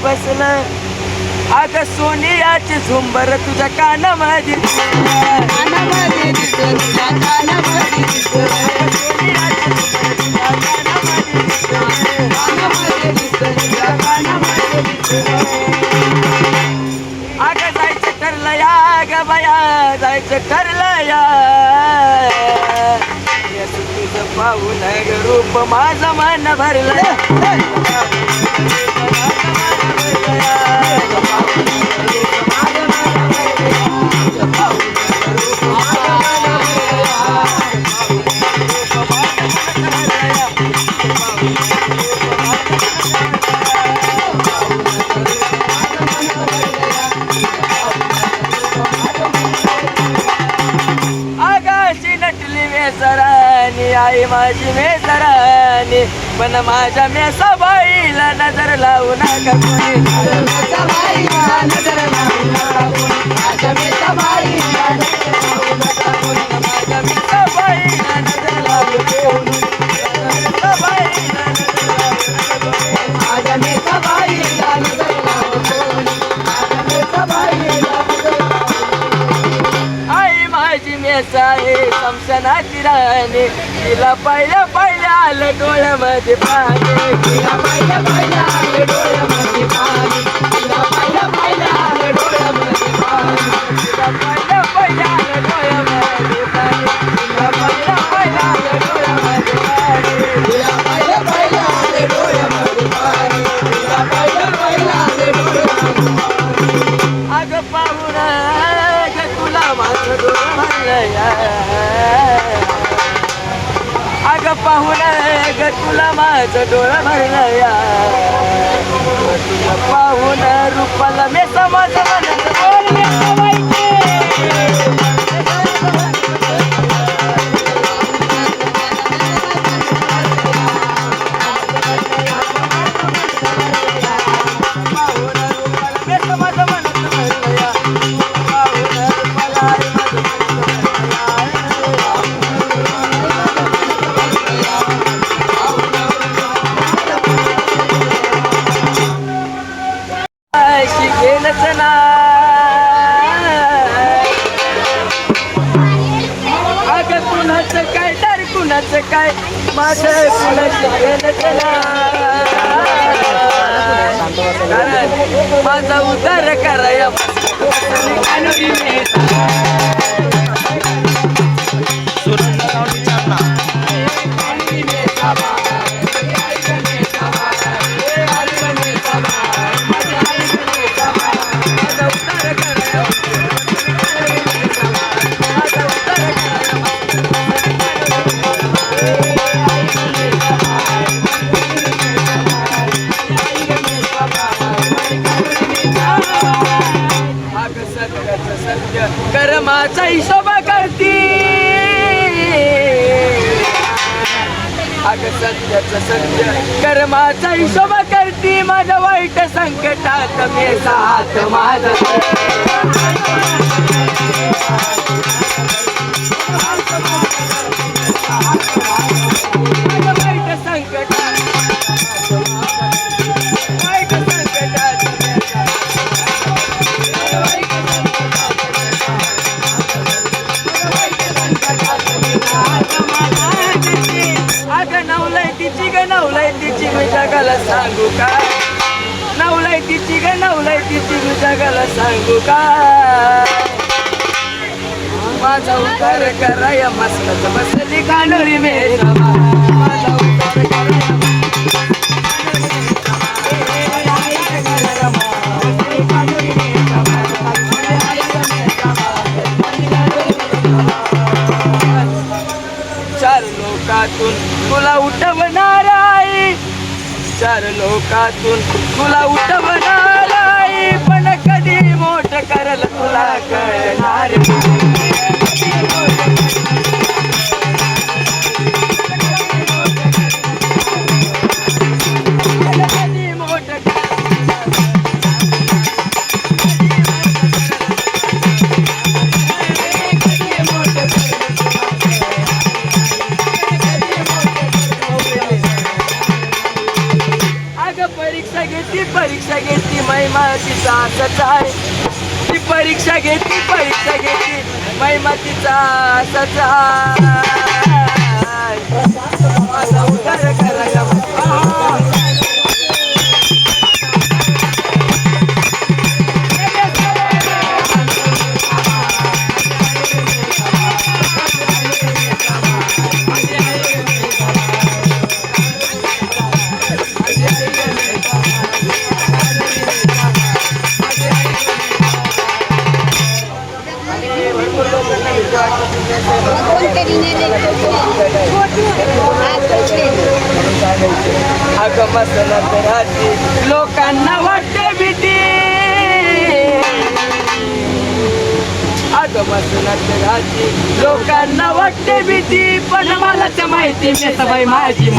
बसलं अग सोनियाची झुंबर तुझ्या कानामध्ये कानामध्ये दिसलं तुझ्या कानामध्ये दिसलं सोनियाची कानामध्ये दिसलं तुझ्या कानामध्ये दिसलं अग जायचं ठरलं या ग बया जायचं ठरलं या तुझं पाहून रूप माझं मन भरलं मेसरानी आई माझी मेसरानी पण माझ्या मेसाबाईला नजर लावू नका कोणी मेसाबाईला नजर लावू नका कोणी माझ्या मेसाबाईला नजर लावू नका कोणी आहे समसनाची राणी तिला पहिल्या आलं डोळ्यामध्ये पाणी तिला पहिल्या आलं डोळ्यामध्ये पाणी तिला पहिल्या आलं डोळ्यामध्ये पाणी तिला पहिल्या आलं डोळ्यामध्ये पाणी तिला पहिल्या आलं डोळ्यामध्ये पाणी तिला पहिल्या आलं डोळ्यामध्ये पाणी तिला पहिल्या आलं डोळ्यामध्ये अगं पाहून तुला माझं डोळं भरलंय अगं पाहून ग तुला माझं डोळं भरलंय तुला पाहून रूपाला मी समाज म्हणत काय माझं माझा उद्धार कराया कर्माचा हिशोब करती अग सत्याचं सत्य कर्माचा हिशोब करती माझ्या वाईट संकटात मी साथ माझा वाईट संकटात नवलायतीची मी जगाला सांगू का नवलायतीची मी जगाला सांगू का माझा उद्धार कराया मस्त बसली कानोरी मेरा माझा उद्धार कराया चार लोकातून तुला उठवणार आहे चार लोकातून तुला उठवणार आहे पण कधी मोठ करल तुला कळणार कधी मोठ परीक्षा घेतली महिमा तिचा असंच आहे ती परीक्षा घेतली महिमा तिचा असंच आहे माझा उद्धार करायला अगमसनात राहते लोकांना वाटते भीती अगमसनात राहते लोकांना वाटते भीती पण मला तर माहिती मी सबाई माझी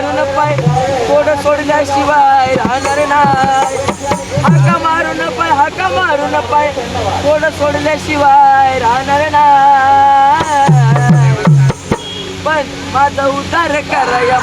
मारून पाय कोड सोडल्याशिवाय राहणार नाही. हाका मारून पाय कोड सोडल्याशिवाय राहणार नाही. पण माझा उद्धार करा या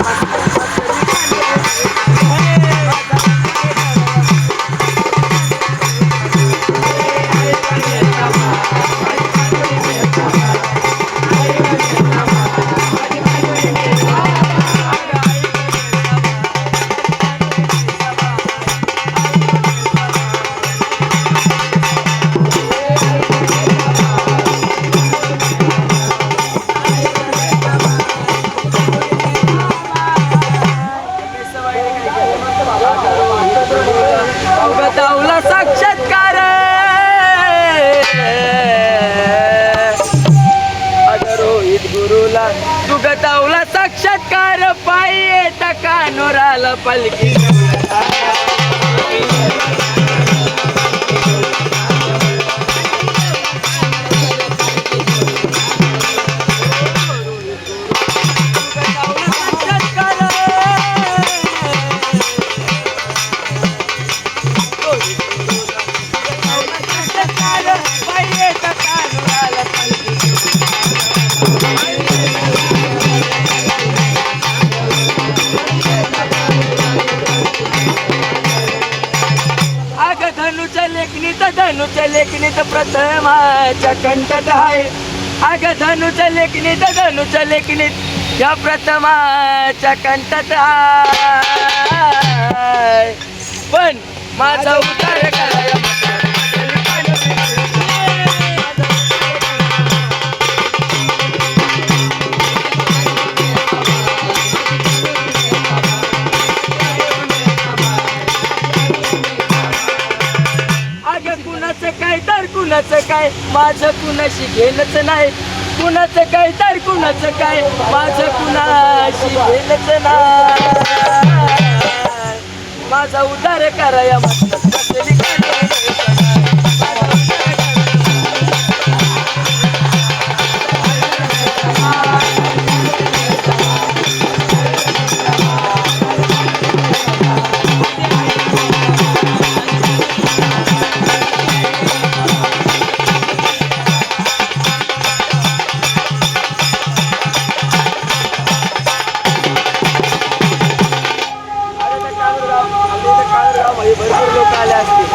दावला साक्षात्कार रोहित गुरुला तुगतावला साक्षात्कार पायी कानोराला पालखी धनुच्या लेखनीत प्रथमाच्या कंठत आहे. अग धनुच्या लेखनीत या प्रथमाच्या कंठत आहे. पण माझा उद्धार कराया कुणाचं काय माझं कुणाशी घेणंच नाही. कुणाचं काय तर कुणाचं काय माझं कुणाशी घेणंच नाही. माझा उद्धार कराया भरपूर लोक आले असतील.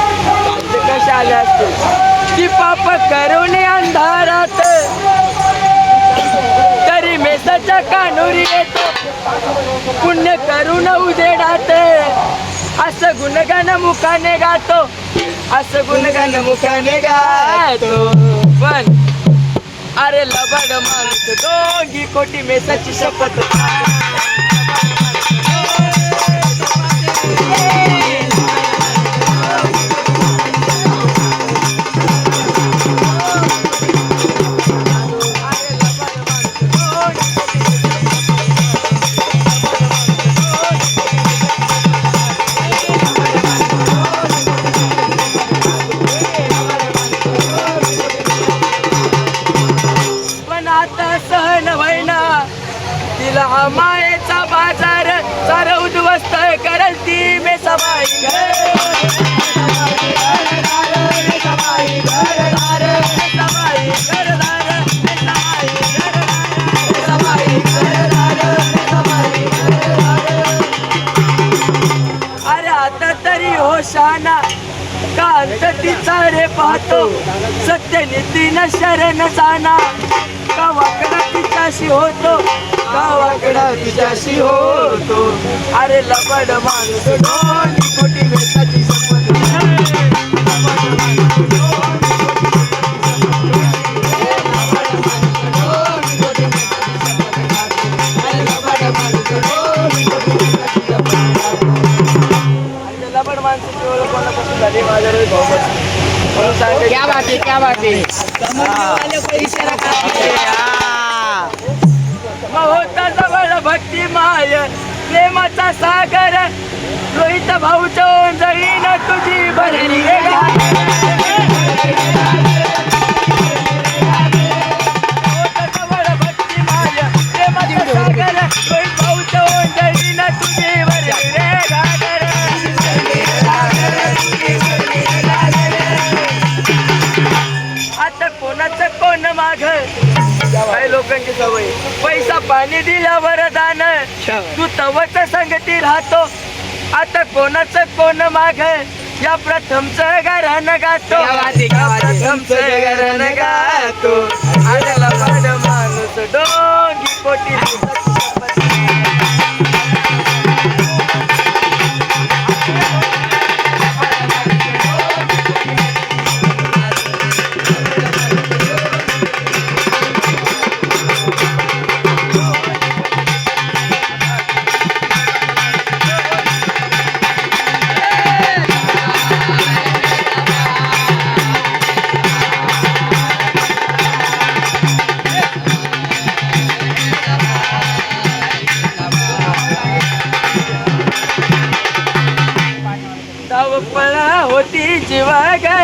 कसे आले असतील की पाप करून अंधारात तरी मेसाच्या कानोरी येतो. पुण्य करून उजेडात असं गुणगान मुखाने गातो. असं गुणगान मुखाने गातो. पण अरे लबाड माणूस दोघी कोटी मेसाची शपथ तिला हा मायेचा बाजार सार उद्ध्वस्त करल ती मेसाबाई. अरे आता तरी होशाना कांत तिचा रे पाहतो. सत्यनीतीनं शरण जाना का वाकडा तिच्याशी होतो. गावाकडा तिच्याशी होतो. अरे लबाड माणूस दोन्ही कोटी मेसाची शपथ लबाड माणसाची ओळख कोणापासून झाली. माझ्या म्हणून सांगायचं क्या बात आहे. होता जवळ भक्ती माय प्रेमाचा सागर रोहित भाऊ चौंजळीन तुझी भरली जवळ भक्ती माय प्रेमाचा सागर रोहित भाऊ चौंजळीन देवाने दिल्या वरदान तू तवच संगती राहतो आता कोणाचं कोण माग या प्रथमचं घरान गातो प्रथमचं घरान गातो आडला पाड माणूस डोंगी कोटी धावपळा होती जीवा ग